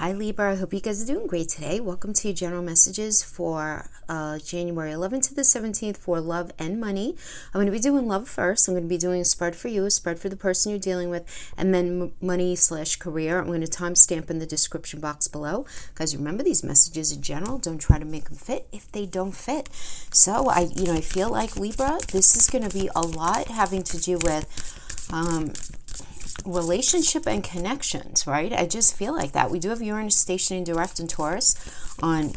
Hi Libra, I hope you guys are doing great today. Welcome to your general messages for January 11th to the 17th for love and money. I'm going to be doing love first. I'm going to be doing a spread for you, a spread for the person you're dealing with, and then money/career. I'm going to timestamp in the description box below. Guys, remember these messages are general. Don't try to make them fit if they don't fit. So I feel like Libra, this is going to be a lot having to do with relationship and connections, right? I just feel like that. We do have Uranus stationing direct in Taurus on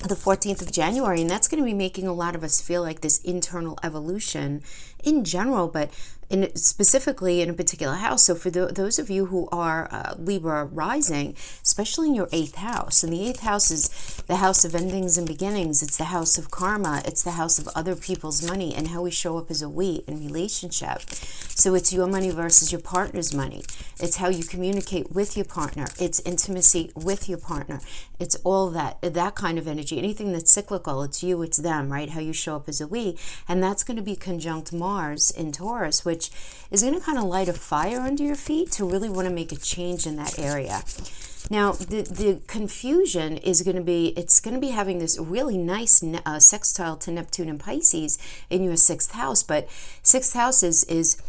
the 14th of January, and that's going to be making a lot of us feel like this internal evolution in general, but specifically in a particular house. So for those of you who are Libra rising, especially in your 8th house, and the 8th house is the house of endings and beginnings. It's the house of karma. It's the house of other people's money and how we show up as a we in relationship. So it's your money versus your partner's money. It's how you communicate with your partner. It's intimacy with your partner. It's all that kind of energy. Anything that's cyclical, it's you, it's them, right? How you show up as a we. And that's going to be conjunct Mars in Taurus, which is going to kind of light a fire under your feet to really want to make a change in that area. Now, the confusion is going to be, it's going to be having this really nice sextile to Neptune and Pisces in your 6th house, but 6th house is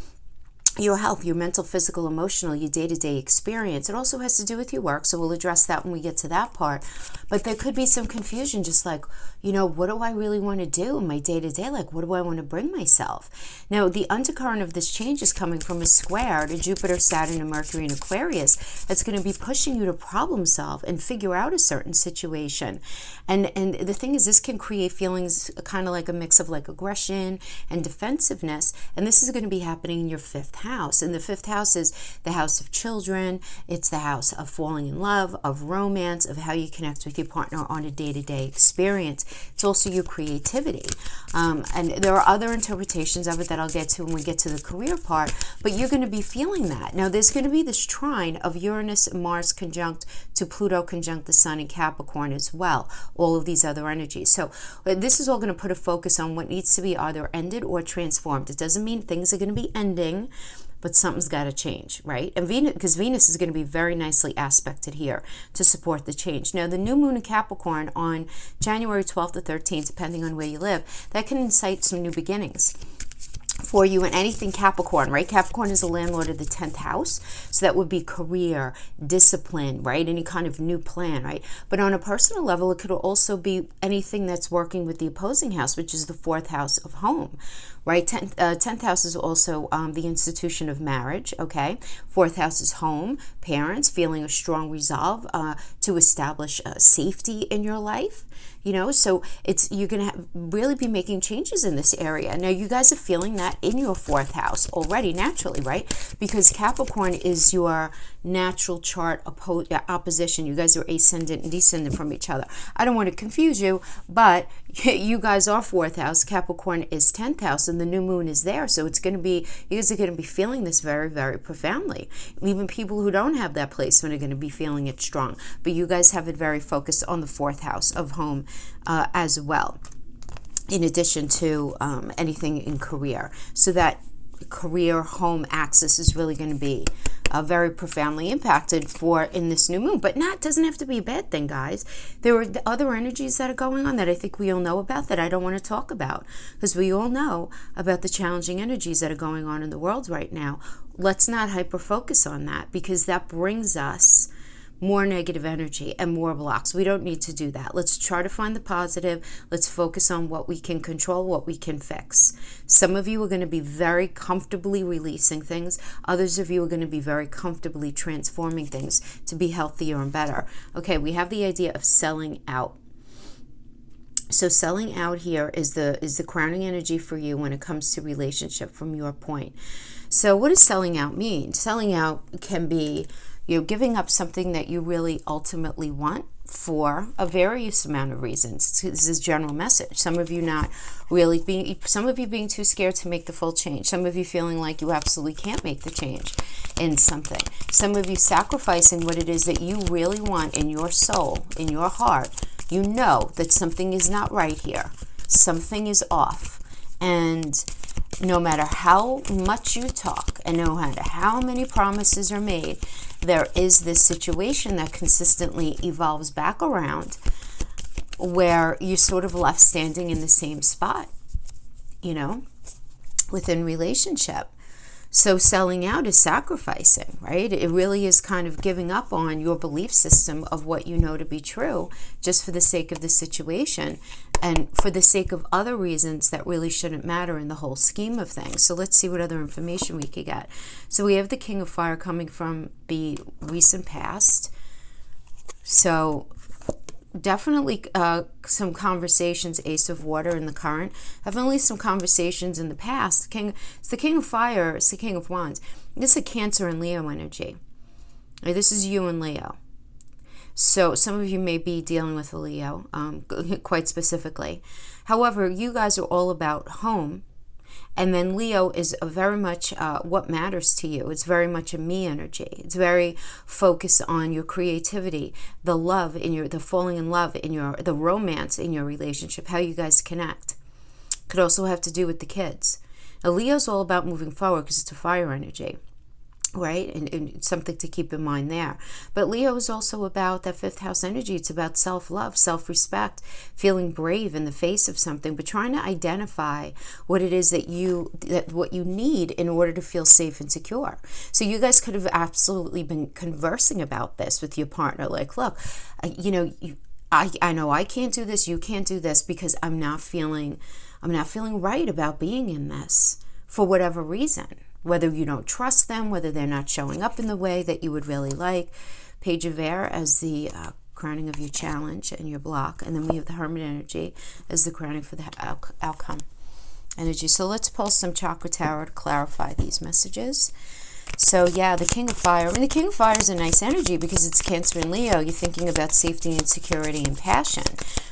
your health, your mental, physical, emotional, your day-to-day experience. It also has to do with your work, so we'll address that when we get to that part. But there could be some confusion, just like, what do I really want to do in my day-to-day? Like, what do I want to bring myself? Now, the undercurrent of this change is coming from a square to Jupiter, Saturn, and Mercury in Aquarius. That's going to be pushing you to problem solve and figure out a certain situation. And the thing is, this can create feelings kind of like a mix of like aggression and defensiveness. And this is going to be happening in your 5th house. And the 5th house is the house of children. It's the house of falling in love, of romance, of how you connect with your partner on a day-to-day experience. It's also your creativity. And there are other interpretations of it that I'll get to when we get to the career part, but you're going to be feeling that. Now, there's going to be this trine of Uranus, Mars conjunct to Pluto conjunct the Sun in Capricorn as well, all of these other energies. So this is all going to put a focus on what needs to be either ended or transformed. It doesn't mean things are going to be ending, but something's got to change, right? And because Venus is going to be very nicely aspected here to support the change. Now, the new moon in Capricorn on January 12th to 13th, depending on where you live, that can incite some new beginnings for you in anything Capricorn, right? Capricorn is the landlord of the 10th house. So that would be career, discipline, right? Any kind of new plan, right? But on a personal level, it could also be anything that's working with the opposing house, which is the 4th house of home, right? 10th house is also the institution of marriage, okay? 4th house is home, parents, feeling a strong resolve to establish safety in your life. So you're going to really be making changes in this area. Now, you guys are feeling that in your 4th house already, naturally, right? Because Capricorn is your natural chart opposition. You guys are ascendant and descendant from each other. I don't want to confuse you, but you guys are 4th house. Capricorn is 10th house, and the new moon is there. So it's going to be, you guys are going to be feeling this very, very profoundly. Even people who don't have that placement are going to be feeling it strong. But you guys have it very focused on the 4th house of home as well, in addition to anything in career. So that career home axis is really going to be very profoundly impacted in this new moon. But doesn't have to be a bad thing, guys. There are other energies that are going on that I think we all know about that I don't want to talk about, because we all know about the challenging energies that are going on in the world right now. Let's not hyper focus on that, because that brings us more negative energy and more blocks. We don't need to do that. Let's try to find the positive. Let's focus on what we can control, what we can fix. Some of you are going to be very comfortably releasing things. Others of you are going to be very comfortably transforming things to be healthier and better. Okay, we have the idea of selling out. So selling out here is the crowning energy for you when it comes to relationship from your point. So what does selling out mean? Selling out can be giving up something that you really ultimately want for a various amount of reasons. This is general message. Some of you being too scared to make the full change. Some of you feeling like you absolutely can't make the change in something. Some of you sacrificing what it is that you really want in your soul, in your heart. You know that something is not right here. Something is off. And no matter how much you talk and no matter how many promises are made, there is this situation that consistently evolves back around where you're sort of left standing in the same spot, you know, within relationship. So selling out is sacrificing, right? It really is kind of giving up on your belief system of what you know to be true just for the sake of the situation and for the sake of other reasons that really shouldn't matter in the whole scheme of things. So let's see what other information we could get. So we have the King of Fire coming from the recent past. So definitely some conversations, Ace of Water in the current. Definitely some conversations in the past. It's the King of Fire. It's the King of Wands. This is a Cancer and Leo energy. This is you and Leo. So some of you may be dealing with a Leo, quite specifically. However, you guys are all about home. And then Leo is very much what matters to you. It's very much a me energy. It's very focused on your creativity, the love in the falling in love in the romance in your relationship, how you guys connect. Could also have to do with the kids. Now, Leo's all about moving forward because it's a fire energy, right? And something to keep in mind there. But Leo is also about that fifth house energy. It's about self-love, self-respect, feeling brave in the face of something, but trying to identify what it is what you need in order to feel safe and secure. So you guys could have absolutely been conversing about this with your partner. Like, look, I know I can't do this. You can't do this because I'm not feeling right about being in this for whatever reason. Whether you don't trust them, whether they're not showing up in the way that you would really like. Page of Air as the crowning of your challenge and your block. And then we have the Hermit energy as the crowning for the outcome energy. So let's pull some chakra tarot to clarify these messages. So yeah, the King of Fire. I mean, the King of Fire is a nice energy because it's Cancer and Leo. You're thinking about safety and security and passion,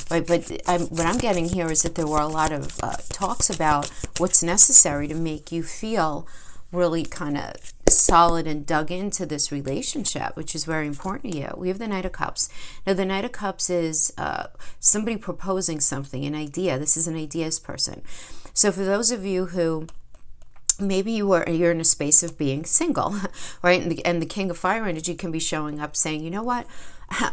right? But what I'm getting here is that there were a lot of talks about what's necessary to make you feel really kind of solid and dug into this relationship, which is very important to you. We have the Knight of Cups. Now, the Knight of Cups is somebody proposing something, an idea. This is an ideas person. So for those of you who maybe you're in a space of being single, right? And the King of Fire energy can be showing up saying, you know what?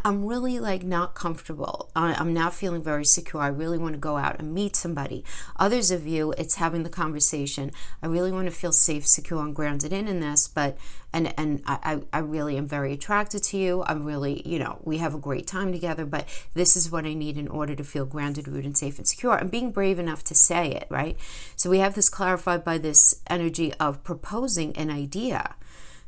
I'm really not comfortable. I'm not feeling very secure. I really want to go out and meet somebody. Others of you, it's having the conversation. I really want to feel safe, secure, and grounded in this, but I really am very attracted to you. I'm really, we have a great time together, but this is what I need in order to feel grounded, rooted, and safe and secure. And being brave enough to say it, right? So we have this clarified by this energy of proposing an idea.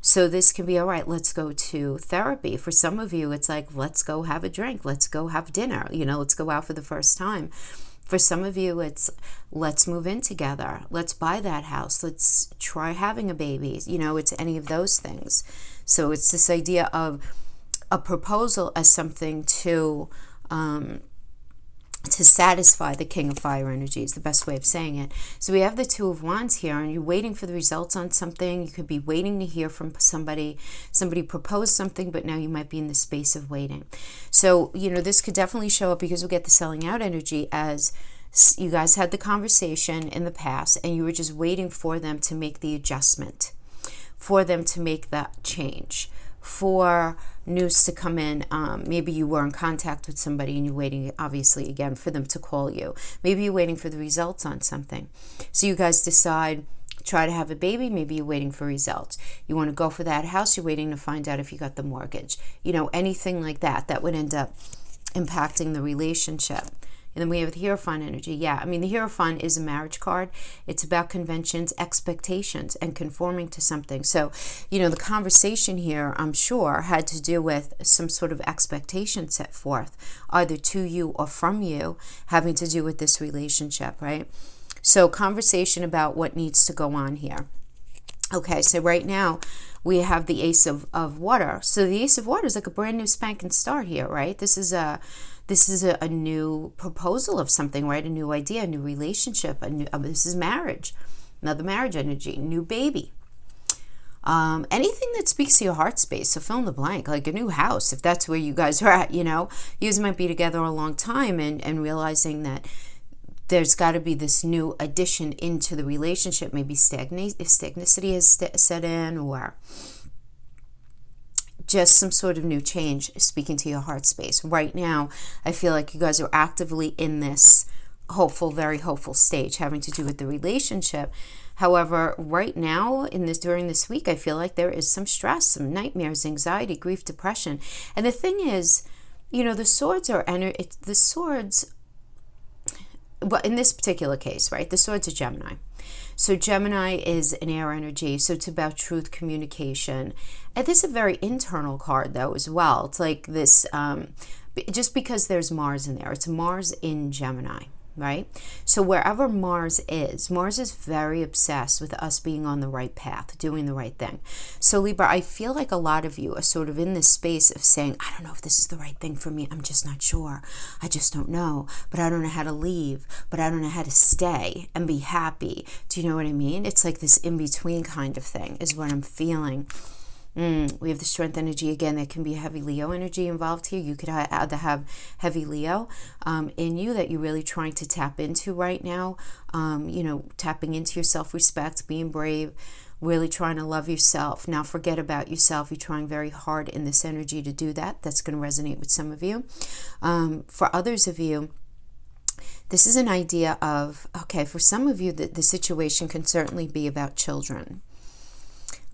So this can be, all right, let's go to therapy. For some of you, it's like, let's go have a drink. Let's go have dinner. Let's go out for the first time. For some of you, it's let's move in together. Let's buy that house. Let's try having a baby. It's any of those things. So it's this idea of a proposal as something to satisfy the King of Fire energy is the best way of saying it. So we have the Two of Wands here, and you're waiting for the results on something. You could be waiting to hear from somebody. Somebody proposed something, but now you might be in the space of waiting. So, this could definitely show up because we get the selling out energy as you guys had the conversation in the past, and you were just waiting for them to make the adjustment, for them to make that change, for news to come in. Maybe you were in contact with somebody and you're waiting, obviously, again, for them to call you. Maybe you're waiting for the results on something. So you guys decide, try to have a baby. Maybe you're waiting for results. You want to go for that house. You're waiting to find out if you got the mortgage. Anything like that would end up impacting the relationship. And then we have the Hierophant energy. Yeah, the Hierophant is a marriage card. It's about conventions, expectations, and conforming to something. So, the conversation here, I'm sure, had to do with some sort of expectation set forth, either to you or from you, having to do with this relationship, right? So, conversation about what needs to go on here. Okay, so right now, we have the Ace of Water. So the Ace of Water is like a brand new spanking start here, right? This is a new proposal of something, right? A new idea, a new relationship. This is marriage, another marriage energy, new baby. Anything that speaks to your heart space. So fill in the blank, like a new house, if that's where you guys are at. You guys might be together a long time and realizing that there's got to be this new addition into the relationship. Maybe stagnancy has set in, or just some sort of new change speaking to your heart space. Right now, I feel like you guys are actively in this hopeful, very hopeful stage having to do with the relationship. However, right now, during this week, I feel like there is some stress, some nightmares, anxiety, grief, depression. And the thing is, the swords are the swords. Well, in this particular case, right, the swords are Gemini. So Gemini is an air energy, so it's about truth, communication. And this is a very internal card, though, as well. It's like this, just because there's Mars in there, it's Mars in Gemini, right? So wherever Mars is very obsessed with us being on the right path, doing the right thing. So Libra, I feel like a lot of you are sort of in this space of saying, I don't know if this is the right thing for me. I'm just not sure. I just don't know. But I don't know how to leave. But I don't know how to stay and be happy. Do you know what I mean? It's like this in-between kind of thing is what I'm feeling. We have the strength energy again. There can be a heavy Leo energy involved here. You could either have heavy Leo in you that you're really trying to tap into right now. Tapping into your self-respect, being brave, really trying to love yourself. Now forget about yourself. You're trying very hard in this energy to do that. That's going to resonate with some of you. For others of you, this is an idea of, okay, for some of you, the situation can certainly be about children.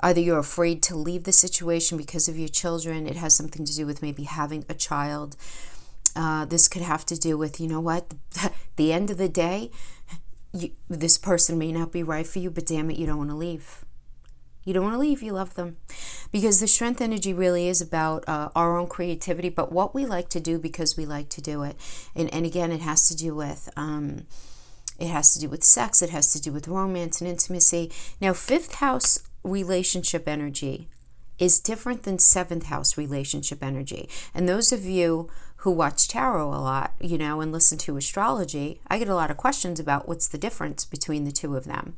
Either you're afraid to leave the situation because of your children. It has something to do with maybe having a child. This could have to do with, the end of the day, this person may not be right for you, but damn it, you don't want to leave. You don't want to leave. You love them. Because the strength energy really is about our own creativity, but what we like to do because we like to do it. And again, it has to do with... it has to do with sex. It has to do with romance and intimacy. Now, 5th house relationship energy is different than 7th house relationship energy. And those of you who watch tarot a lot, and listen to astrology, I get a lot of questions about what's the difference between the two of them.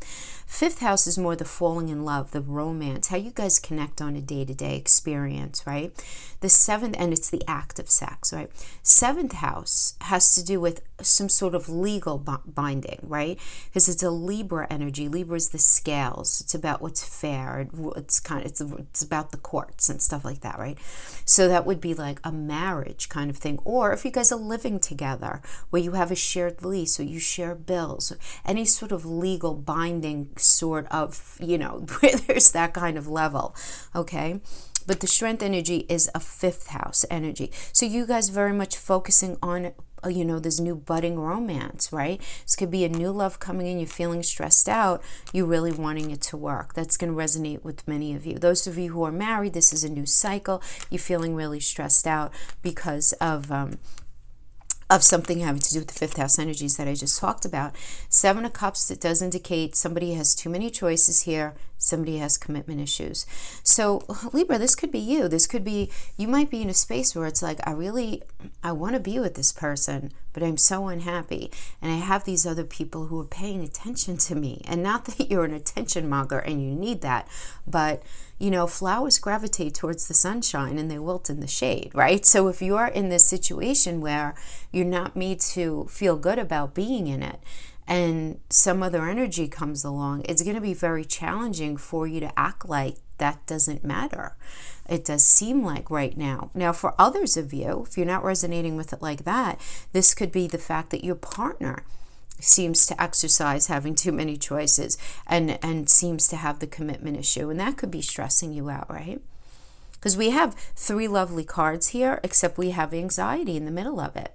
5th house is more the falling in love, the romance, how you guys connect on a day-to-day experience, right? The 7th, and it's the act of sex, right? 7th house has to do with some sort of legal binding, right? Because it's a Libra energy. Libra is the scales. It's about what's fair. It's about the courts and stuff like that, right? So that would be like a marriage kind of thing. Or if you guys are living together, where you have a shared lease or you share bills, any sort of legal binding sort of, where there's that kind of level, okay? But the strength energy is a 5th house energy. So you guys very much focusing on, this new budding romance, right? This could be a new love coming in. You're feeling stressed out. You're really wanting it to work. That's going to resonate with many of you. Those of you who are married, this is a new cycle. You're feeling really stressed out because of something having to do with the 5th house energies that I just talked about. 7 of Cups, it does indicate somebody has too many choices here. Somebody has commitment issues. So Libra, this could be you. This could be, you might be in a space where it's like, I want to be with this person, but I'm so unhappy. And I have these other people who are paying attention to me. And not that you're an attention monger and you need that, but flowers gravitate towards the sunshine and they wilt in the shade, right? So if you are in this situation where you're not made to feel good about being in it, and some other energy comes along, it's going to be very challenging for you to act like that doesn't matter. It does seem like right now. Now, for others of you, if you're not resonating with it like that, this could be the fact that your partner seems to exercise having too many choices and seems to have the commitment issue. And that could be stressing you out, right? Because we have 3 lovely cards here, except we have anxiety in the middle of it.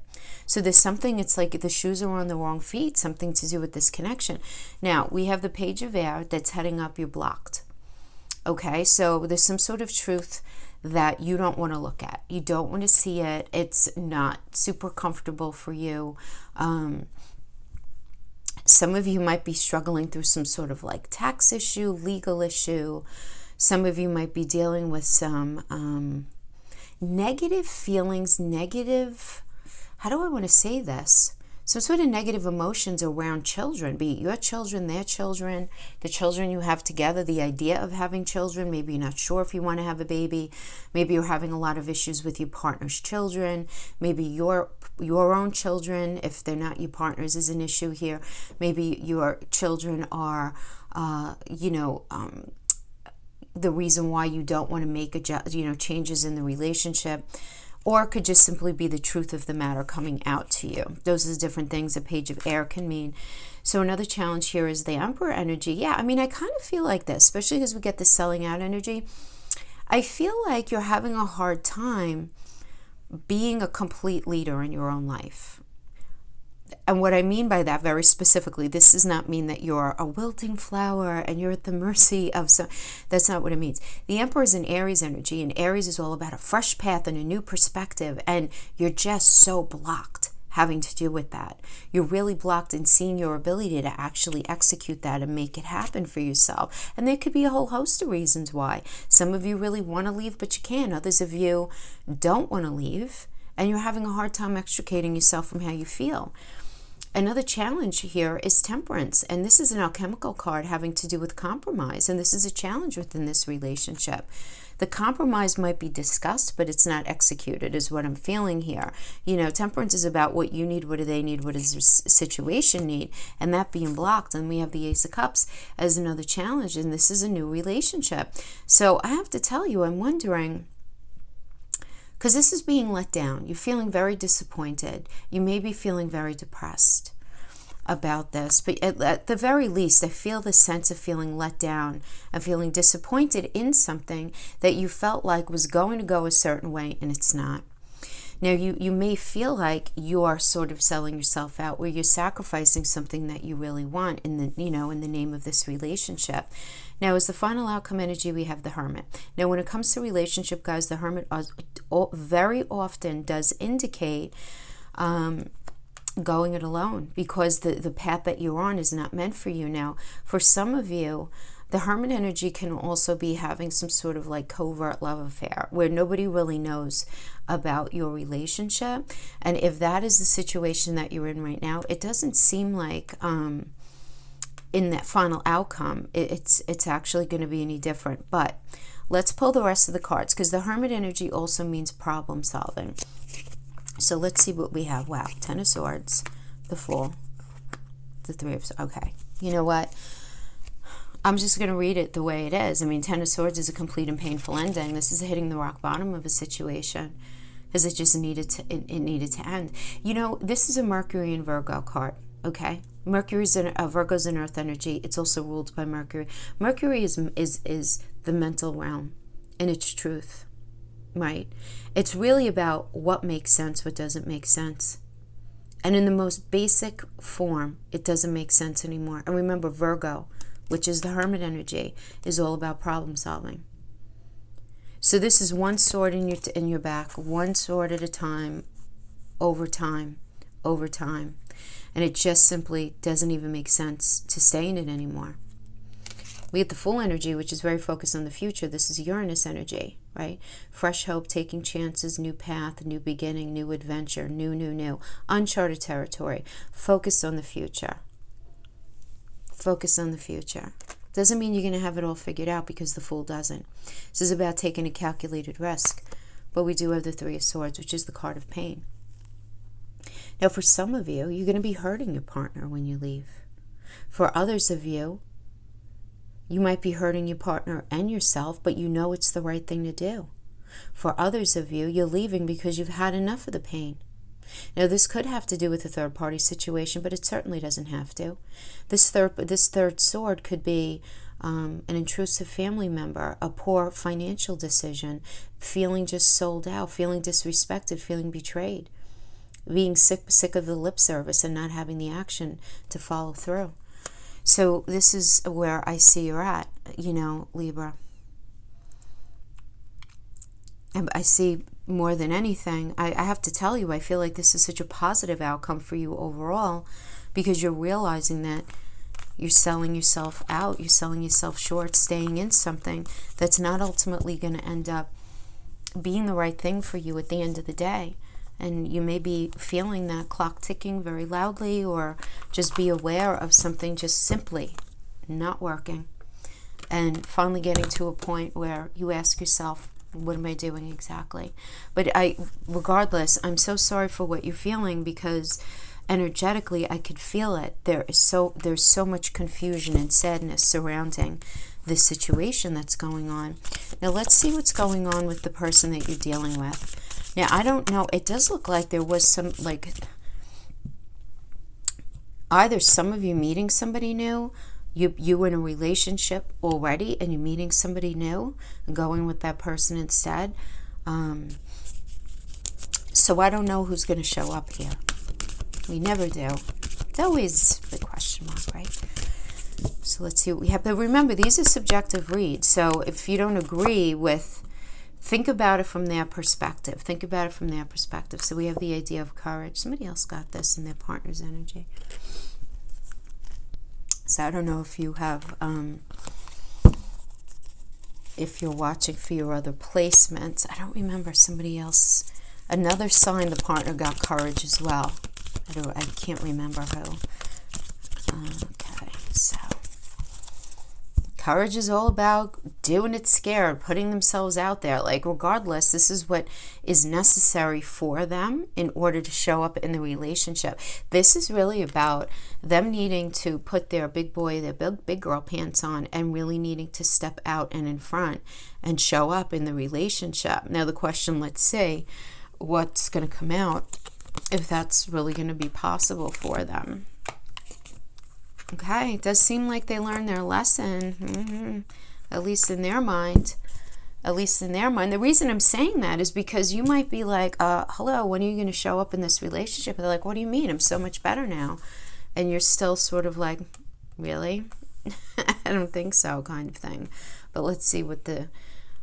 So there's something, it's like the shoes are on the wrong feet, something to do with this connection. Now, we have the Page of Air that's heading up, you're blocked. Okay, so there's some sort of truth that you don't want to look at. You don't want to see it. It's not super comfortable for you. Some of you might be struggling through some sort of like tax issue, legal issue. Some of you might be dealing with some negative feelings, how do I want to say this? Some sort of negative emotions around children, be it your children, their children, the children you have together, the idea of having children. Maybe you're not sure if you want to have a baby. Maybe you're having a lot of issues with your partner's children. Maybe your own children, if they're not your partner's, is an issue here. Maybe your children are, the reason why you don't want to make changes in the relationship, or it could just simply be the truth of the matter coming out to you. Those are the different things a page of air can mean. So another challenge here is the Emperor energy. Yeah, I mean, I kind of feel like this, especially as we get the selling out energy. I feel like you're having a hard time being a complete leader in your own life. And what I mean by that very specifically, this does not mean that you're a wilting flower and you're at the mercy of some. That's not what it means. The Emperor is an Aries energy, and Aries is all about a fresh path and a new perspective, and you're just so blocked having to do with that. You're really blocked in seeing your ability to actually execute that and make it happen for yourself. And there could be a whole host of reasons why. Some of you really want to leave, but you can't. Others of you don't want to leave, and you're having a hard time extricating yourself from how you feel. Another challenge here is Temperance, and this is an alchemical card having to do with compromise, and this is a challenge within this relationship. The compromise might be discussed, but it's not executed, is what I'm feeling here. Temperance is about what you need, what do they need, what does the situation need, and that being blocked. And we have the Ace of Cups as another challenge, and this is a new relationship. So I have to tell you, I'm wondering, because this is being let down. You're feeling very disappointed. You may be feeling very depressed about this. But at the very least, I feel the sense of feeling let down and feeling disappointed in something that you felt like was going to go a certain way, and it's not. Now, you may feel like you are sort of selling yourself out, where you're sacrificing something that you really want in the name of this relationship. Now, as the final outcome energy, we have the Hermit. Now, when it comes to relationship, guys, the Hermit very often does indicate going it alone, because the path that you're on is not meant for you. Now, for some of you, the Hermit energy can also be having some sort of like covert love affair where nobody really knows about your relationship. And if that is the situation that you're in right now, it doesn't seem like in that final outcome it's actually going to be any different. But let's pull the rest of the cards, because the Hermit energy also means problem solving. So let's see what we have. Wow, Ten of Swords, the Fool, the Three of Swords. Okay, you know what? I'm just going to read it the way it is. I mean, Ten of Swords is a complete and painful ending. This is hitting the rock bottom of a situation, because it just needed to end. This is a Mercury and Virgo card, okay? Mercury's Virgo's an earth energy. It's also ruled by Mercury. Mercury is the mental realm and its truth, right? It's really about what makes sense, what doesn't make sense. And in the most basic form, it doesn't make sense anymore. And remember, Virgo, which is the Hermit energy, is all about problem solving. So this is one sword in your back, one sword at a time, over time, over time. And it just simply doesn't even make sense to stay in it anymore. We get the Fool energy, which is very focused on the future. This is Uranus energy, right? Fresh hope, taking chances, new path, new beginning, new adventure, new, uncharted territory. Focus on the future. Focus on the future. Doesn't mean you're going to have it all figured out, because the Fool doesn't. This is about taking a calculated risk. But we do have the Three of Swords, which is the card of pain. Now, for some of you, you're going to be hurting your partner when you leave. For others of you, you might be hurting your partner and yourself, but you know it's the right thing to do. For others of you, you're leaving because you've had enough of the pain. Now, this could have to do with a third-party situation, but it certainly doesn't have to. This third sword could be an intrusive family member, a poor financial decision, feeling just sold out, feeling disrespected, feeling betrayed, being sick of the lip service and not having the action to follow through. So this is where I see you're at, Libra. And I see, more than anything, I have to tell you, I feel like this is such a positive outcome for you overall, because you're realizing that you're selling yourself out, you're selling yourself short, staying in something that's not ultimately going to end up being the right thing for you at the end of the day. And you may be feeling that clock ticking very loudly, or just be aware of something just simply not working, and finally getting to a point where you ask yourself, what am I doing exactly? But regardless, I'm so sorry for what you're feeling, because energetically, I could feel it. There's so much confusion and sadness surrounding this situation that's going on. Now let's see what's going on with the person that you're dealing with. Now I don't know, it does look like there was some, like, either some of you meeting somebody new, you in a relationship already and you're meeting somebody new and going with that person instead. So I don't know who's going to show up here. We never do. It's always the question mark, right? So let's see what we have. But remember, these are subjective reads. So if you don't agree with, think about it from their perspective. Think about it from their perspective. So we have the idea of courage. Somebody else got this in their partner's energy. So I don't know if you have, if you're watching for your other placements. I don't remember somebody else. Another sign the partner got courage as well. I can't remember who. Okay, so courage is all about doing it scared, putting themselves out there. Like, regardless, this is what is necessary for them in order to show up in the relationship. This is really about them needing to put their big boy, their big girl pants on and really needing to step out and in front and show up in the relationship. Now the question, let's see what's going to come out, if that's really going to be possible for them. Okay, it does seem like they learned their lesson, at least in their mind. At least in their mind. The reason I'm saying that is because you might be like, hello, when are you going to show up in this relationship? And they're like, what do you mean? I'm so much better now. And you're still sort of like, really? I don't think so, kind of thing. But let's see what the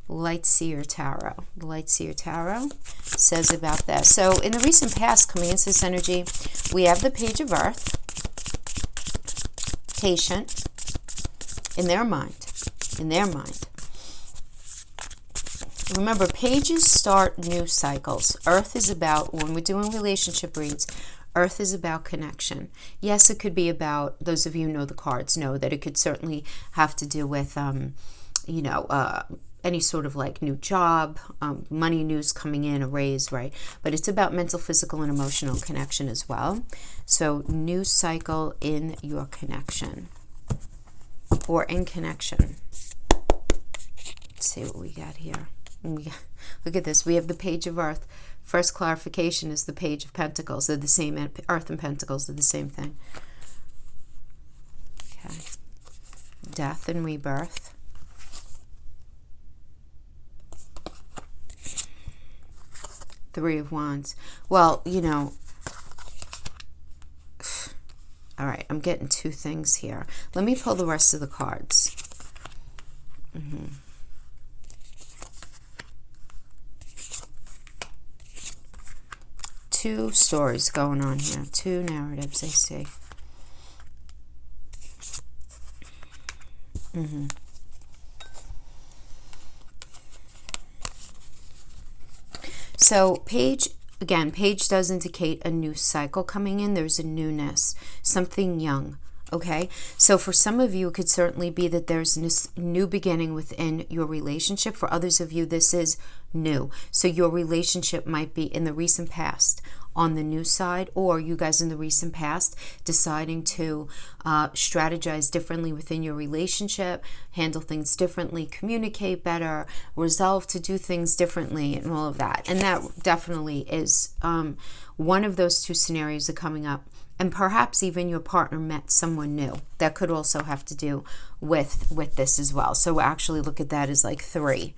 Light Seer Tarot. The Light Seer Tarot says about that. So in the recent past, coming into this energy, we have the Page of Earth. Patient. In their mind. In their mind. Remember, pages start new cycles. Earth is about, when we're doing relationship reads, Earth is about connection. Yes, it could be about, those of you who know the cards know that it could certainly have to do with, any sort of like new job, money news coming in, a raise, right? But it's about mental, physical, and emotional connection as well. So new cycle in your connection or in connection. Let's see what we got here. Look at this. We have the Page of Earth. First clarification is the Page of Pentacles. They're the same. Earth and Pentacles are the same thing. Okay. Death and rebirth. Three of Wands. Well, you know, all right, I'm getting two things here. Let me pull the rest of the cards. Two stories going on here. Two narratives, I see. So page, again, page does indicate a new cycle coming in. There's a newness, something young, okay? So for some of you, it could certainly be that there's this new beginning within your relationship. For others of you, this is new. So your relationship might be in the recent past on the new side, or you guys in the recent past deciding to strategize differently within your relationship, handle things differently, communicate better, resolve to do things differently, and all of that. And that definitely is one of those two scenarios are coming up. And perhaps even your partner met someone new. That could also have to do with this as well. So actually look at that as like three.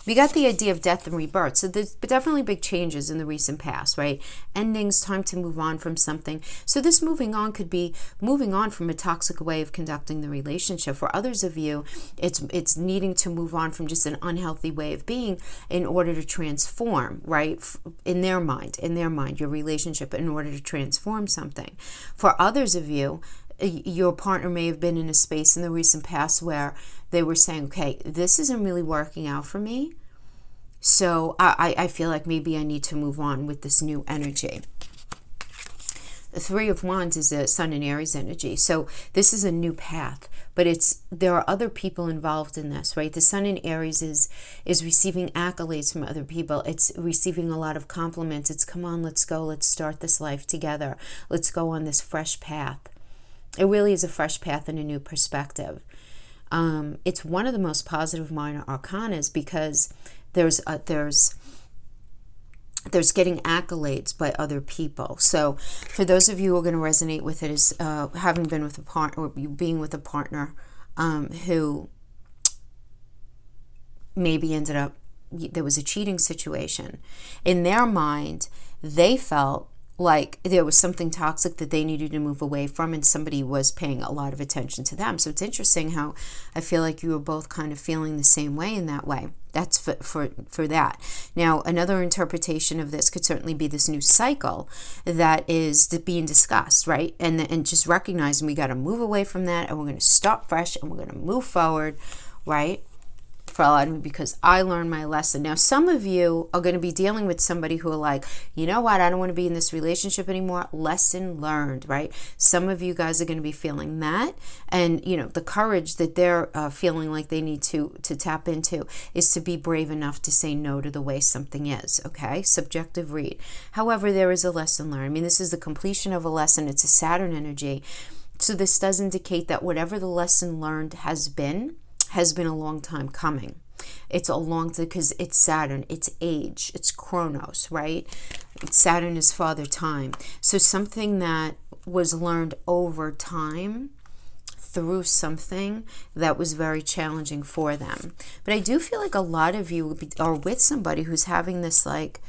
We got the idea of death and rebirth. So there's definitely big changes in the recent past, right? Endings, time to move on from something. So this moving on could be moving on from a toxic way of conducting the relationship. For others of you, it's needing to move on from just an unhealthy way of being in order to transform, right? In their mind, your relationship, in order to transform something. For others of you, your partner may have been in a space in the recent past where they were saying, okay, this isn't really working out for me, so I feel like maybe I need to move on with this new energy. The Three of Wands is a Sun and Aries energy. So this is a new path, but there are other people involved in this, right? The Sun in Aries is receiving accolades from other people. It's receiving a lot of compliments. It's, come on, let's go. Let's start this life together. Let's go on this fresh path. It really is a fresh path and a new perspective. It's one of the most positive minor arcanas because there's getting accolades by other people. So for those of you who are going to resonate with it, is having been with a partner, or being with a partner who maybe ended up, there was a cheating situation. In their mind, they felt like there was something toxic that they needed to move away from, and somebody was paying a lot of attention to them. So it's interesting how I feel like you were both kind of feeling the same way in that way. That's for that. Now, another interpretation of this could certainly be this new cycle that is being discussed, right? And just recognizing we got to move away from that, and we're going to start fresh, and we're going to move forward, right? For a lot of me, because I learned my lesson. Now, some of you are going to be dealing with somebody who are like, you know what, I don't want to be in this relationship anymore. Lesson learned, right? Some of you guys are going to be feeling that, and you know, the courage that they're feeling like they need to tap into is to be brave enough to say no to the way something is. Okay, subjective read. However, there is a lesson learned. I mean, this is the completion of a lesson. It's a Saturn energy, so this does indicate that whatever the lesson learned has been a long time coming. It's a long time, because it's Saturn, it's age, it's Chronos, right? Saturn is Father Time. So something that was learned over time through something that was very challenging for them. But I do feel like a lot of you are with somebody who's having this, like,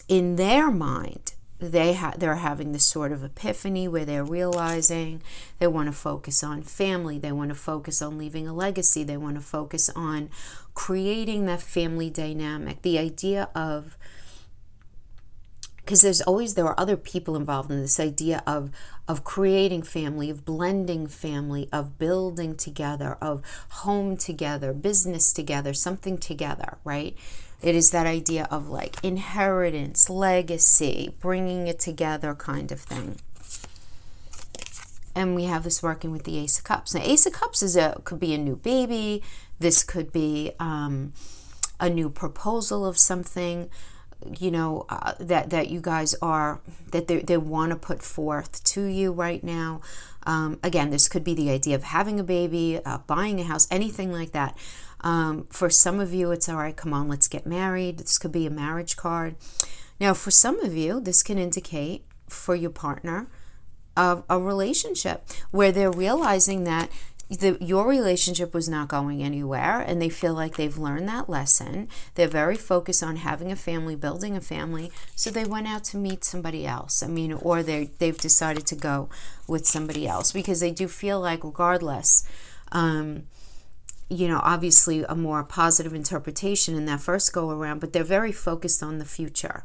in their mind, they're having this sort of epiphany where they're realizing they want to focus on family, they want to focus on leaving a legacy, they want to focus on creating that family dynamic. The idea of, because there are other people involved in this idea of creating family, of blending family, of building together, of home together, business together, something together, right? It is that idea of like inheritance, legacy, bringing it together kind of thing. And we have this working with the Ace of Cups. Now, Ace of Cups could be a new baby. This could be a new proposal of something, you know, that you guys are, that they want to put forth to you right now. Again, this could be the idea of having a baby, buying a house, anything like that. For some of you, it's all right, come on, let's get married. This could be a marriage card. Now, for some of you, this can indicate for your partner a relationship where they're realizing that your relationship was not going anywhere, and they feel like they've learned that lesson. They're very focused on having a family, building a family, so they went out to meet somebody else. I mean, or they've decided to go with somebody else, because they do feel like, regardless, you know, obviously a more positive interpretation in that first go around, but they're very focused on the future,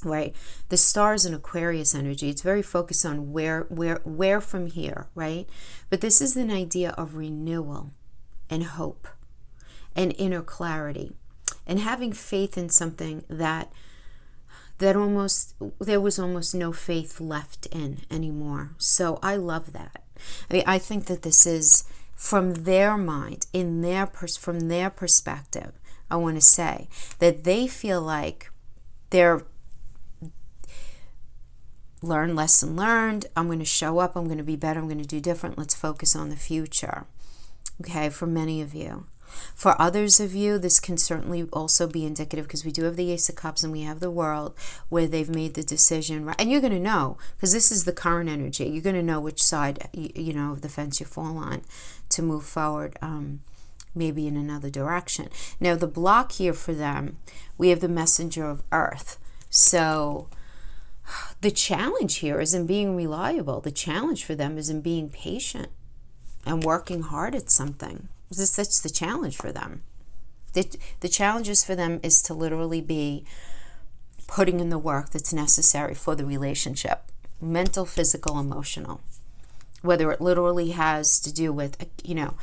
right? The stars in Aquarius energy, it's very focused on where from here, right? But this is an idea of renewal and hope and inner clarity and having faith in something that there was almost no faith left in anymore. So I love that. I mean, I think that this is, from their mind, from their perspective, I want to say that they feel like they're lesson learned. I'm going to show up. I'm going to be better. I'm going to do different. Let's focus on the future. Okay, for many of you. For others of you, this can certainly also be indicative, because we do have the Ace of Cups and we have the World, where they've made the decision, right? And you're going to know, because this is the current energy. You're going to know which side, you know, of the fence you fall on to move forward, maybe in another direction. Now, the block here for them, we have the Messenger of Earth. So the challenge here is in being reliable. The challenge for them is in being patient and working hard at something. That's the challenge for them. The challenges for them is to literally be putting in the work that's necessary for the relationship. Mental, physical, emotional. Whether it literally has to do with, you know,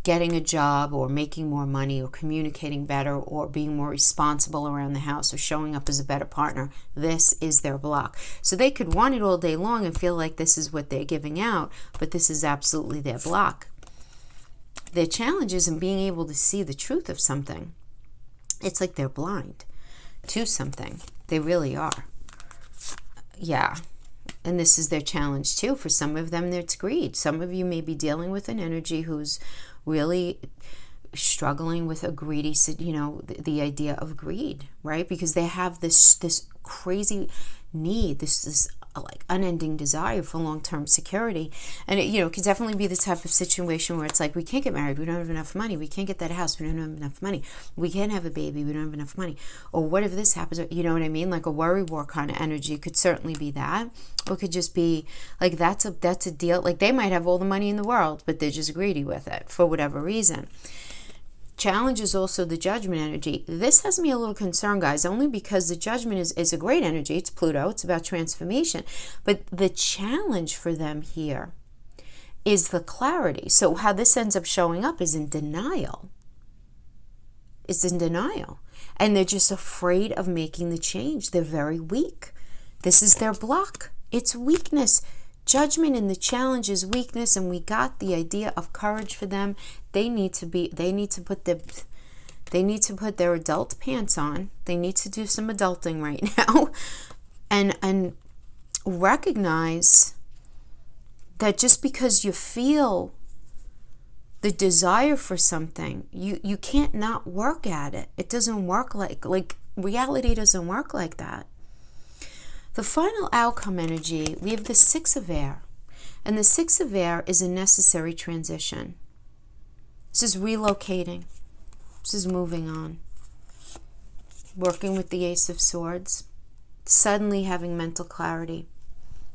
getting a job or making more money or communicating better or being more responsible around the house or showing up as a better partner. This is their block. So they could want it all day long and feel like this is what they're giving out, but this is absolutely their block. Their challenge is in being able to see the truth of something. It's like they're blind to something. They really are. Yeah. And this is their challenge too. For some of them, it's greed. Some of you may be dealing with an energy who's really struggling with a greedy, the idea of greed, right? Because they have this crazy need, this like unending desire for long-term security. And it could definitely be the type of situation where it's like, we can't get married, we don't have enough money, we can't get that house, we don't have enough money, we can't have a baby, we don't have enough money, or what if this happens, you know what I mean? Like a worry war kind of energy. It could certainly be that, or it could just be like that's a deal. Like they might have all the money in the world, but they're just greedy with it for whatever reason. Challenge is also the judgment energy. This has me a little concerned, guys, only because the judgment is a great energy. It's Pluto. It's about transformation. But the challenge for them here is the clarity. So how this ends up showing up is in denial. It's in denial. And they're just afraid of making the change. They're very weak. This is their block. It's weakness. Judgment in the challenge is weakness, and we got the idea of courage for them. They need to put their adult pants on. They need to do some adulting right now and recognize that just because you feel the desire for something, you can't not work at it. It doesn't work like reality doesn't work like that. The final outcome energy, we have the Six of Air. And the Six of Air is a necessary transition. This is relocating. This is moving on. Working with the Ace of Swords. Suddenly having mental clarity.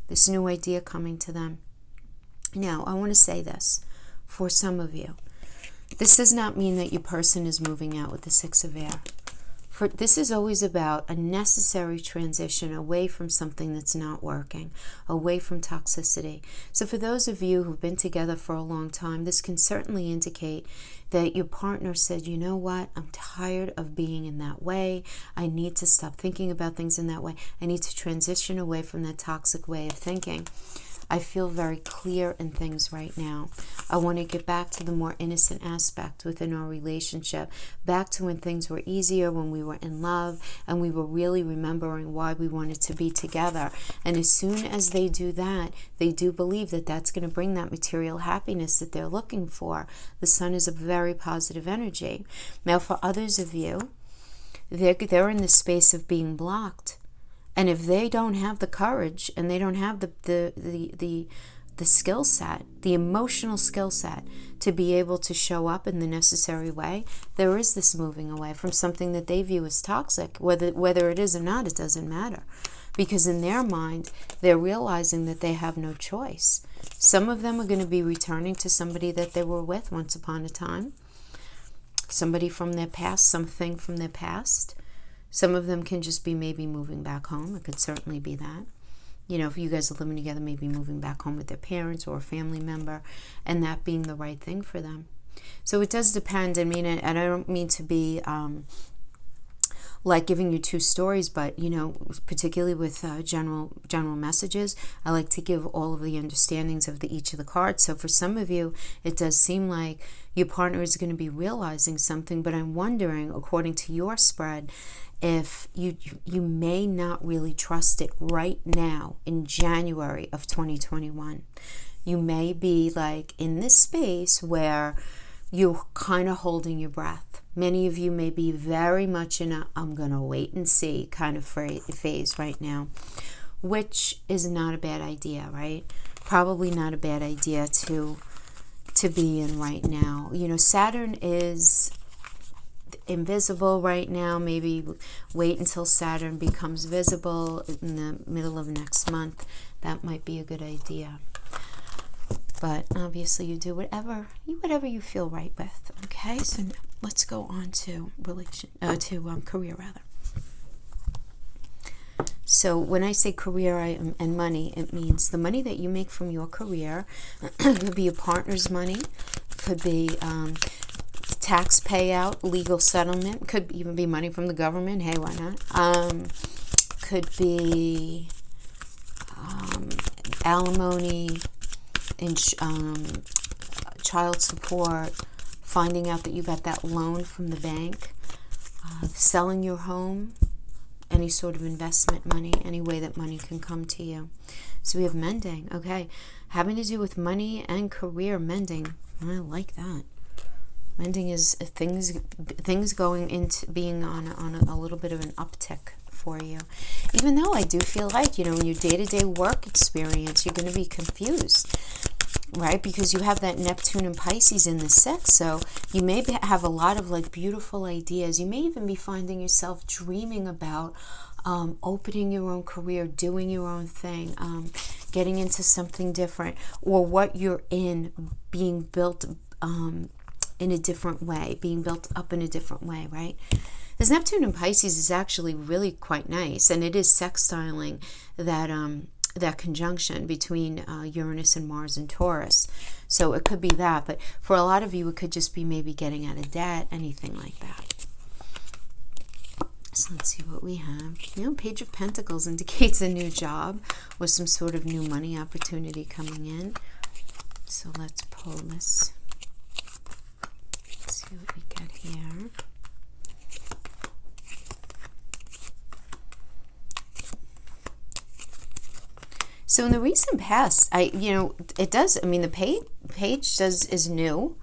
This new idea coming to them. Now, I want to say this for some of you. This does not mean that your person is moving out with the Six of Air. This is always about a necessary transition away from something that's not working, away from toxicity. So for those of you who've been together for a long time, this can certainly indicate that your partner said, you know what, I'm tired of being in that way. I need to stop thinking about things in that way. I need to transition away from that toxic way of thinking. I feel very clear in things right now. I want to get back to the more innocent aspect within our relationship, back to when things were easier, when we were in love, and we were really remembering why we wanted to be together. And as soon as they do that, they do believe that that's going to bring that material happiness that they're looking for. The sun is a very positive energy. Now, for others of you, they're in the space of being blocked. And if they don't have the courage and they don't have the skill set, the emotional skill set to be able to show up in the necessary way, there is this moving away from something that they view as toxic. Whether it is or not, it doesn't matter. Because in their mind, they're realizing that they have no choice. Some of them are going to be returning to somebody that they were with once upon a time. Somebody from their past, something from their past. Some of them can just be maybe moving back home. It could certainly be that. You know, if you guys are living together, maybe moving back home with their parents or a family member, and that being the right thing for them. So it does depend. I mean, and I don't mean to be like giving you two stories, but, you know, particularly with general messages, I like to give all of the understandings of each of the cards. So for some of you, it does seem like your partner is going to be realizing something, but I'm wondering, according to your spread, if you may not really trust it right now in January of 2021. You may be like in this space where you're kind of holding your breath. Many of you may be very much in a I'm going to wait and see kind of phase right now, which is not a bad idea, right? Probably not a bad idea to be in right now. You know, Saturn is invisible right now. Maybe wait until Saturn becomes visible in the middle of next month. That might be a good idea. But obviously you do whatever you feel right with. Okay, so let's go on to career rather. So when I say career and money, it means the money that you make from your career. It could be your partner's money. could be tax payout, legal settlement. Could even be money from the government. Hey, why not? Could be alimony, child support, finding out that you got that loan from the bank, selling your home, any sort of investment money, any way that money can come to you. So we have mending, okay, having to do with money and career. Mending, I like that. Mending is things going into being on a little bit of an uptick for you. Even though I do feel like, in your day-to-day work experience, you're going to be confused, right? Because you have that Neptune and Pisces in the 6th, so you may have a lot of like beautiful ideas. You may even be finding yourself dreaming about opening your own career, doing your own thing, getting into something different, or what you're in being built in a different way, being built up in a different way, right? This Neptune and Pisces is actually really quite nice, and it is sextiling that conjunction between Uranus and Mars and Taurus. So it could be that, but for a lot of you, it could just be maybe getting out of debt, anything like that. So let's see what we have. Page of Pentacles indicates a new job with some sort of new money opportunity coming in. So let's pull this. Let's see what we get here. So in the recent past, it does, the page is new,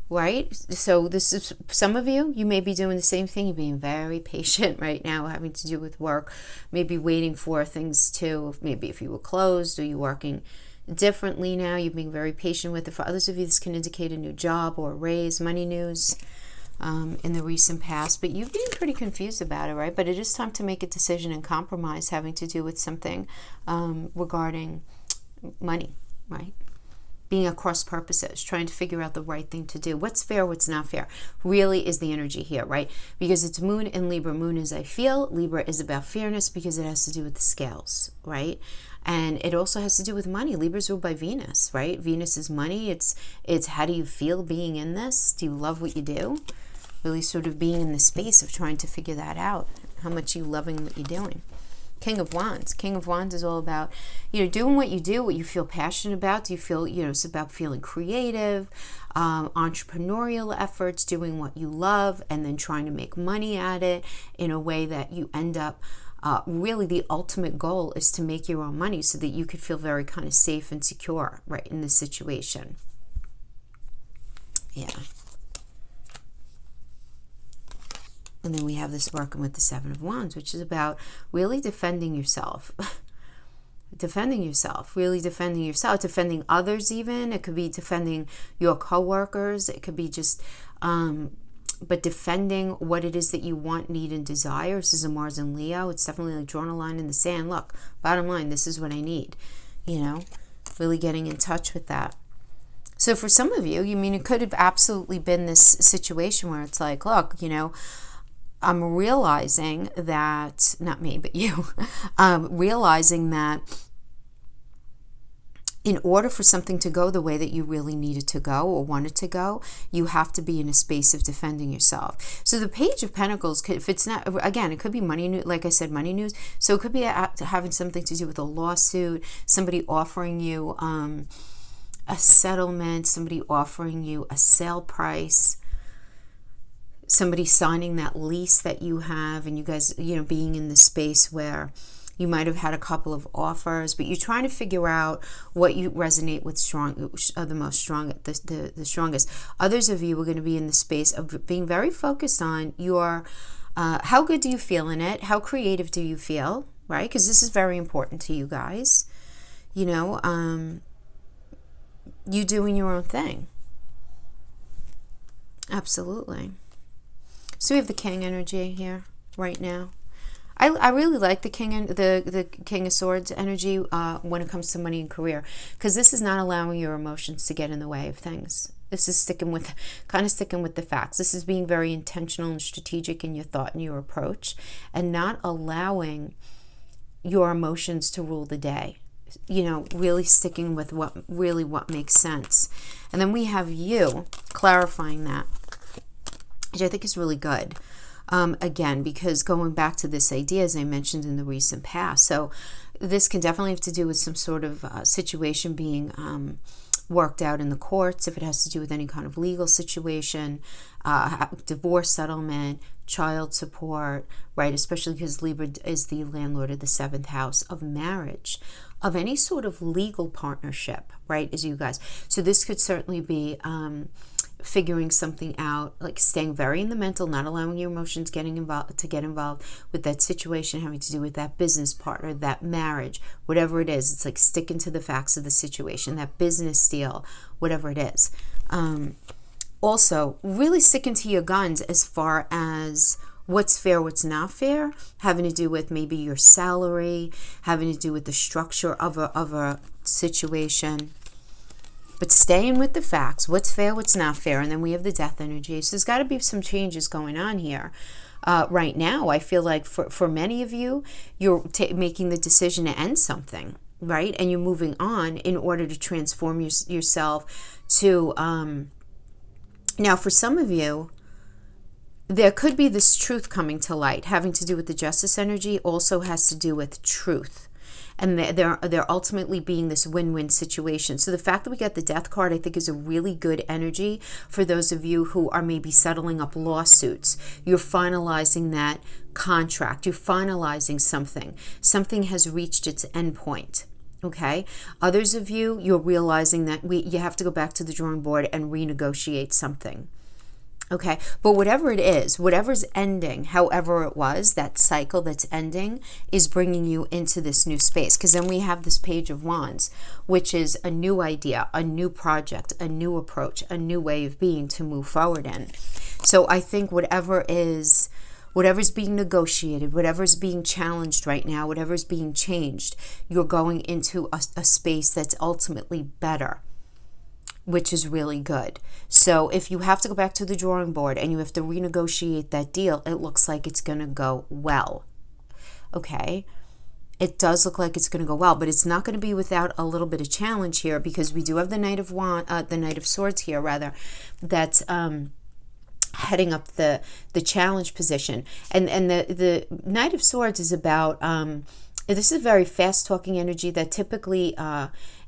right? So this is, some of you may be doing the same thing. You're being very patient right now, having to do with work, maybe waiting for things to, maybe if you were closed or you're working differently now, you're being very patient with it. For others of you, this can indicate a new job or a raise, money news in the recent past, but you've been pretty confused about it, right? But it is time to make a decision and compromise having to do with something regarding money, right? Being across purposes, trying to figure out the right thing to do. What's fair, what's not fair, really is the energy here, right? Because it's Moon in Libra. Moon is I feel. Libra is about fairness because it has to do with the scales, right? And it also has to do with money. Libra's ruled by Venus, right? Venus is money. It's how do you feel being in this? Do you love what you do? Really sort of being in the space of trying to figure that out. How much you loving what you're doing. King of Wands. King of Wands is all about, doing what you do, what you feel passionate about. Do you feel, it's about feeling creative, entrepreneurial efforts, doing what you love, and then trying to make money at it in a way that you end up, really the ultimate goal is to make your own money so that you could feel very kind of safe and secure, right, in this situation. Yeah. And then we have this working with the Seven of Wands, which is about really defending yourself. Defending yourself, really defending yourself, defending others even. It could be defending your coworkers. It could be just, but defending what it is that you want, need, and desire. This is a Mars and Leo. It's definitely like drawing a line in the sand. Look, bottom line, this is what I need. Really getting in touch with that. So for some of you, it could have absolutely been this situation where it's like, look, I'm realizing that, not me, but you, realizing that in order for something to go the way that you really need it to go or want it to go, you have to be in a space of defending yourself. So the Page of Pentacles, if it's not, again, it could be money news, like I said, money news. So it could be having something to do with a lawsuit, somebody offering you a settlement, somebody offering you a sale price, somebody signing that lease that you have, and you guys, being in the space where you might have had a couple of offers, but you're trying to figure out what you resonate with the strongest. Others of you are going to be in the space of being very focused on your, how good do you feel in it? How creative do you feel, right? Because this is very important to you guys. You doing your own thing. Absolutely. So we have the King energy here right now. I really like the King the King of Swords energy when it comes to money and career, because this is not allowing your emotions to get in the way of things. This is sticking with the facts. This is being very intentional and strategic in your thought and your approach, and not allowing your emotions to rule the day. Really sticking with what makes sense. And then we have you clarifying that, which I think is really good. Again, because going back to this idea, as I mentioned in the recent past, so this can definitely have to do with some sort of situation being worked out in the courts, if it has to do with any kind of legal situation, divorce settlement, child support, right? Especially because Libra is the landlord of the 7th house of marriage, of any sort of legal partnership, right? As you guys. So this could certainly be figuring something out, like staying very in the mental, not allowing your emotions get involved with that situation having to do with that business partner, that marriage, whatever it is. It's like sticking to the facts of the situation, that business deal, whatever it is. Also, really sticking to your guns as far as what's fair, what's not fair, having to do with maybe your salary, having to do with the structure of a situation. But staying with the facts, what's fair, what's not fair. And then we have the death energy. So there's got to be some changes going on here. Right now, I feel like for many of you, you're making the decision to end something, right? And you're moving on in order to transform yourself to... Now, for some of you, there could be this truth coming to light, having to do with the justice energy, also has to do with truth. And they're ultimately being this win-win situation. So the fact that we got the death card, I think, is a really good energy for those of you who are maybe settling up lawsuits. You're finalizing that contract. You're finalizing something. Something has reached its end point. Okay. Others of you, you're realizing that you have to go back to the drawing board and renegotiate something. Okay. But whatever it is, whatever's ending, however it was, that cycle that's ending is bringing you into this new space. Because then we have this Page of Wands, which is a new idea, a new project, a new approach, a new way of being to move forward in. So I think whatever's being negotiated, whatever's being challenged right now, whatever's being changed, you're going into a space that's ultimately better, which is really good. So if you have to go back to the drawing board and you have to renegotiate that deal, it looks like it's going to go well. Okay? It does look like it's going to go well, but it's not going to be without a little bit of challenge here, because we do have the Knight of Swords here, rather, that's heading up the challenge position. And the Knight of Swords is about, this is a very fast talking energy that typically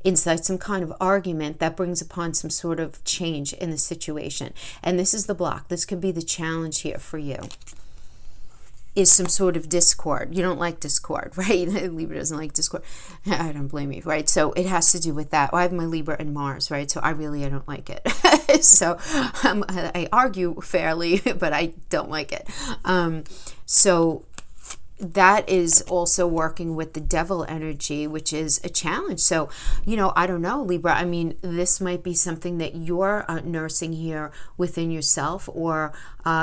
incites some kind of argument that brings upon some sort of change in the situation. And this is the block. This could be the challenge here for you, is some sort of discord. You don't like discord, right? Libra doesn't like discord. I don't blame you, right? So it has to do with that. I have my Libra and Mars, right? So I don't like it. So I argue fairly, but I don't like it. So that is also working with the devil energy, which is a challenge. So, I don't know, Libra. I mean, this might be something that you're nursing here within yourself, or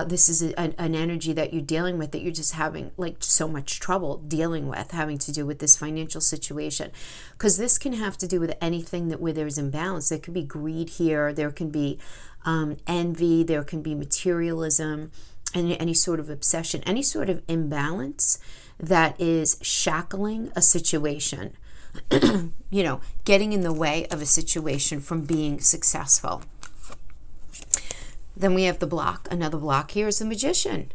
this is an energy that you're dealing with that you're just having like so much trouble dealing with, having to do with this financial situation. Because this can have to do with anything where there's imbalance. There could be greed here. There can be envy. There can be materialism. And any sort of obsession, any sort of imbalance that is shackling a situation, getting in the way of a situation from being successful. Then we have the block. Another block here is the Magician.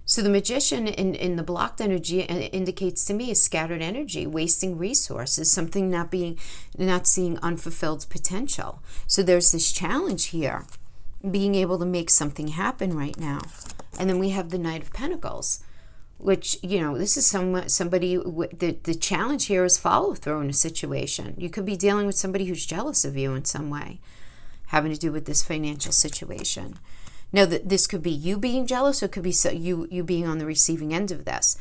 So the Magician in the blocked energy indicates to me a scattered energy, wasting resources, something not seeing unfulfilled potential. So there's this challenge here, being able to make something happen right now. And then we have the Knight of Pentacles, which, this is somebody, the challenge here is follow through in a situation. You could be dealing with somebody who's jealous of you in some way, having to do with this financial situation. Now, this could be you being jealous, or it could be you being on the receiving end of this.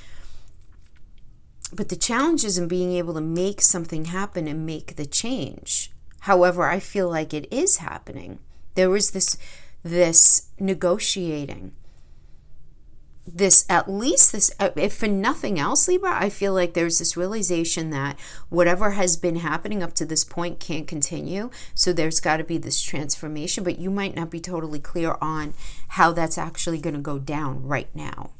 But the challenge is in being able to make something happen and make the change. However, I feel like it is happening. There is this negotiating, if for nothing else, Libra, I feel like there's this realization that whatever has been happening up to this point can't continue. So there's got to be this transformation, but you might not be totally clear on how that's actually going to go down right now,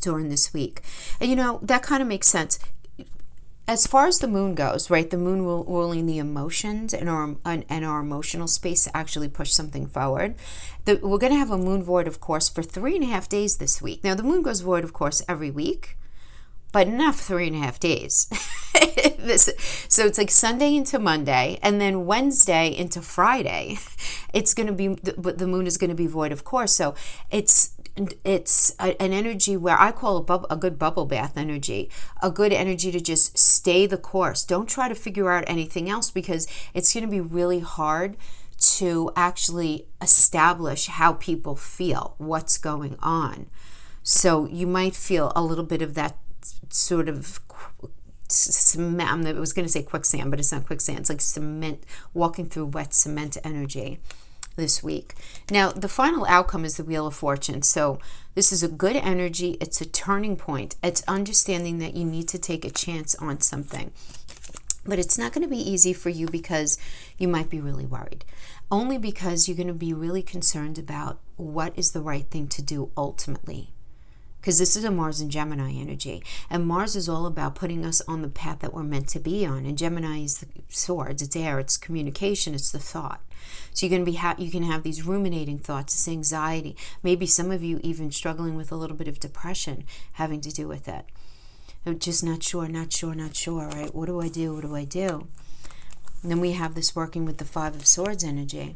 during this week. And that kind of makes sense. as far as the moon goes, right, the moon ruling the emotions and our emotional space to actually push something forward. We're going to have a moon void, of course, for 3.5 days this week. Now, the moon goes void, of course, every week, but not for 3.5 days. So it's like Sunday into Monday, and then Wednesday into Friday. It's going to be, the moon is going to be void, of course. So it's an energy where I call a good bubble bath energy, a good energy to just stay the course. Don't try to figure out anything else, because it's going to be really hard to actually establish how people feel, what's going on. So you might feel a little bit of that sort of I was going to say quicksand, but it's not quicksand. It's like cement, walking through wet cement energy this week. Now, the final outcome is the Wheel of Fortune. So this is a good energy. It's a turning point. It's understanding that you need to take a chance on something. But it's not going to be easy for you, because you might be really worried. Only because you're going to be really concerned about what is the right thing to do ultimately. Because this is a Mars and Gemini energy. And Mars is all about putting us on the path that we're meant to be on. And Gemini is the swords. It's air. It's communication. It's the thought. So you're going to be you can have these ruminating thoughts, this anxiety. Maybe some of you even struggling with a little bit of depression having to do with it. I'm just not sure, right? What do I do? What do I do? And then we have this working with the Five of Swords energy.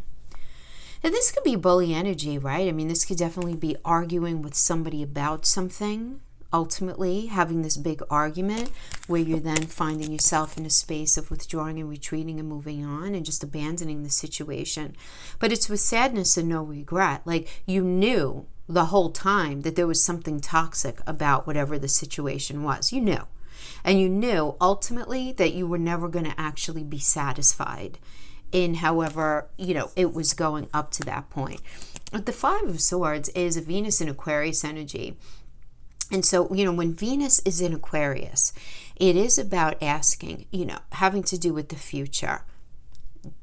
Now, this could be bully energy, right? I mean, this could definitely be arguing with somebody about something, ultimately having this big argument where you're then finding yourself in a space of withdrawing and retreating and moving on and just abandoning the situation. But it's with sadness and no regret. Like, you knew the whole time that there was something toxic about whatever the situation was. You knew. And you knew ultimately that you were never going to actually be satisfied in however, it was going up to that point. But the Five of Swords is a Venus and Aquarius energy. And so, when Venus is in Aquarius, it is about asking, having to do with the future.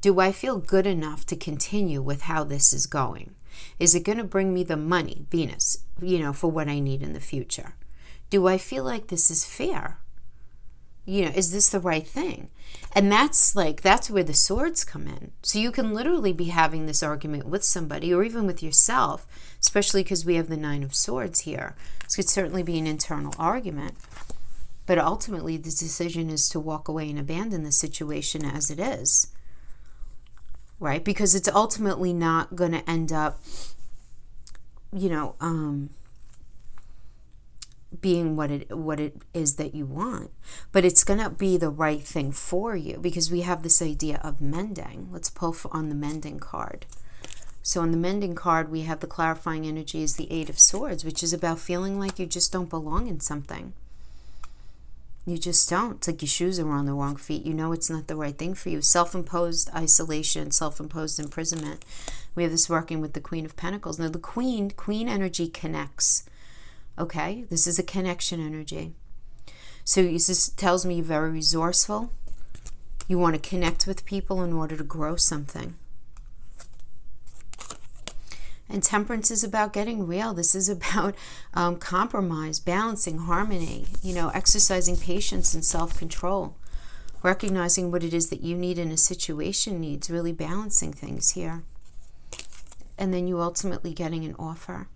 Do I feel good enough to continue with how this is going? Is it going to bring me the money, Venus, for what I need in the future? Do I feel like this is fair? Is this the right thing? And that's where the swords come in. So you can literally be having this argument with somebody or even with yourself, especially because we have the Nine of Swords here. This could certainly be an internal argument. But ultimately, the decision is to walk away and abandon the situation as it is. Right? Because it's ultimately not going to end up, being what it is that you want, but it's going to be the right thing for you, because we have this idea of mending. Let's pull on the mending card. So on the mending card, we have the clarifying energy is the Eight of Swords, which is about feeling like you just don't belong in something. You just don't. It's like your shoes are on the wrong feet. It's not the right thing for you. Self-imposed isolation, self-imposed imprisonment. We have this working with the Queen of Pentacles. Now the Queen energy connects. Okay, this is a connection energy. So this tells me you're very resourceful. You want to connect with people in order to grow something. And Temperance is about getting real. This is about compromise, balancing, harmony, exercising patience and self-control, recognizing what it is that you need in a situation needs, really balancing things here. And then you ultimately getting an offer,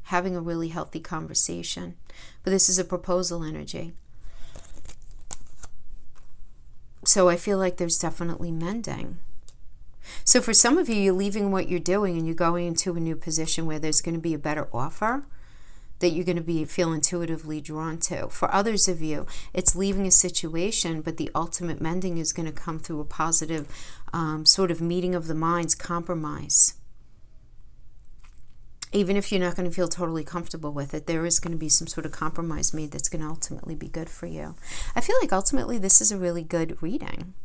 having a really healthy conversation. But this is a proposal energy. So I feel like there's definitely mending. So for some of you, you're leaving what you're doing and you're going into a new position where there's going to be a better offer that you're going to feel intuitively drawn to. For others of you, it's leaving a situation, but the ultimate mending is going to come through a positive sort of meeting of the minds, compromise. Even if you're not going to feel totally comfortable with it, there is going to be some sort of compromise made that's going to ultimately be good for you. I feel like ultimately this is a really good reading.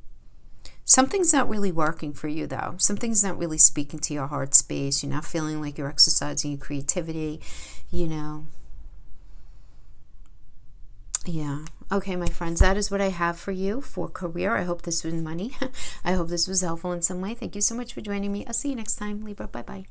Something's not really working for you, though. Something's not really speaking to your heart space. You're not feeling like you're exercising your creativity, Yeah. Okay, my friends, that is what I have for you for career. I hope this was money. I hope this was helpful in some way. Thank you so much for joining me. I'll see you next time, Libra. Bye-bye.